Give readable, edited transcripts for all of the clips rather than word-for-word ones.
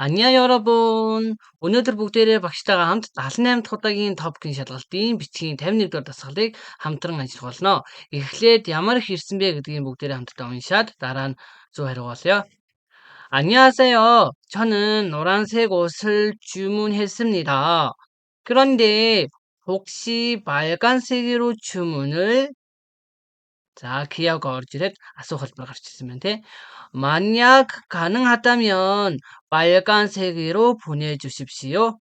Аниа 여러분. өнөөдөр бүгдээрээ багштайгаа хамт 78 дахь удаагийн топикийн шалгалтын бичгийн 51 дугаар дасгалыг хамтран ажиллах болно. Эхлээд ямар их ирсэн бэ гэдгийг бүгдээрээ хамтдаа уншаад дараа нь зөв хариу олъё. 안녕하세요. 저는 노란색 옷을 주문했습니다. 그런데 혹시 빨간색으로 주문을 자, 기하가 어찌됐 아소갈바 가르쳤으면 돼. 만약 가능하다면 빨간색으로 보내주십시오.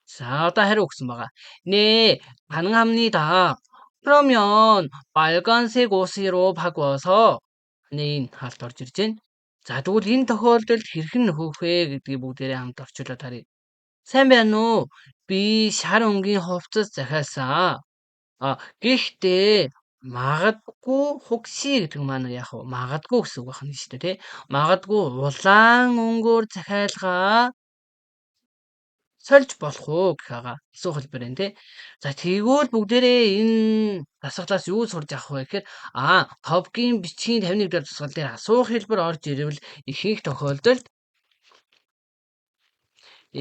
자, 따해로 옥수마가. 네, 가능합니다. 그러면 빨간색 옷으로 바꿔서 네, 할т орж ирж байна. За, тэгвэл энэ тохиолдолд хэрхэн нөхөх вэ гэдгийг бүгдээрээ хамт орчуулаад харъя. Сайн байна уу? Би шар өнгийн хувцас захиалсан. Гэхдээ магадгүй 혹시 гэдэг маань яг хав магадгүй гэсэн үг байна шүү дээ тий. Магадгүй улаан өнгөөр захиалгаа сольж болох уу гэх байгаа. Асуух хэлбэр энэ тий. За тэгвэл бүгдээрээ энэ дасгалаас юу сурж авах вэ гэхээр топгийн бичгийн 51 дээр дасгал дээр асуух хэлбэр орж ирвэл ихэнх тохиолдолд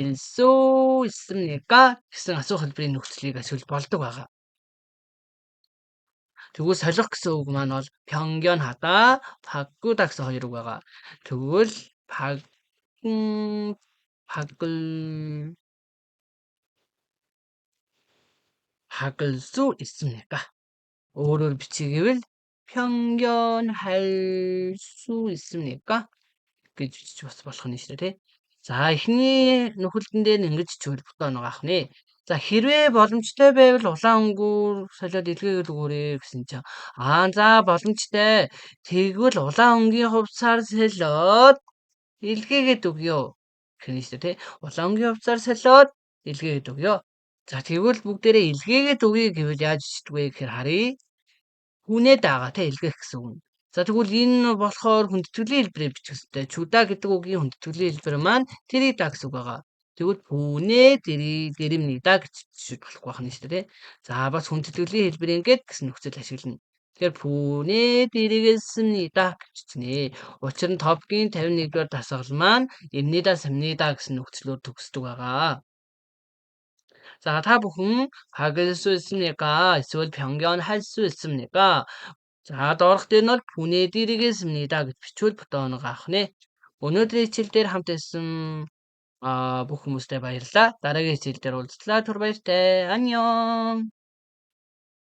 일수 있습니까? гэсэн асуух хэлбэрийн нөхцөлийг ашиглаж болдог байгаа. тэгвэл солих гэсэн үг маань бол 변경하다, 바꾸다 гэсэн хоёр үг байгаа. тэгвэл 바꿀 바꿀 수 있습니까? өөрөөр бичигэвэл 변경할 수 있습니까? гэж бичиж бас болох нь шүү дээ тий. За эхний нөхөлтөн дээр ингэж чиглэл бутаа нэг авах нэ. За хэрвээ боломжтой байвал улаан өнгөөр солиод илгээгээд өгөөрэй гэсэн чинь за боломжтой. Тэгвэл улаан өнгийн хувцаар солиод илгээгээд өгье гэх нь шүү дээ тий. Улаан өнгийн хувцаар солиод илгээгээд өгье. За тэгвэл бүгдээрээ илгээгээд өгье гэвэл яаж бичдэг вэ гэхээр харъя. Хүнээд байгаа те илгээх гэсэн үг. За тэгвэл энэ болохоор хүндэтгэлийн хэлбэрээр бичих хэрэгтэй. Чуда гэдэг үгийн хүндэтгэлийн хэлбэр маань тэрийда гэсэн үг байгаа. Тэгвэл пүнэ дэримнида гэж бичиж болохгүй байх нь шүү дээ. За бас хүндэтгэлийн хэлбэр ингээд гэсэн нөхцөл ашиглана. Тэгэхээр пүнэ дэри겠습니다 гэж бичнэ. Учир нь топгийн 51 дугаар дасгал маань эмнида самнида гэсэн нөхцлөөр төгсдөг байгаа. 자, 다 бүхэн 바꿀 수 있습니까? эсвэл 변경할 수 있습니까? За доорх дээр нь бол 보내드리겠습니다 гэж бичвэл бутоныг авах нэ. өнөөдрийн хичээл дээр хамт байсан бүх хүмүүстээ баярлалаа. дараагийн хичээл дээр уулзлаа. түр баяртай. 안녕.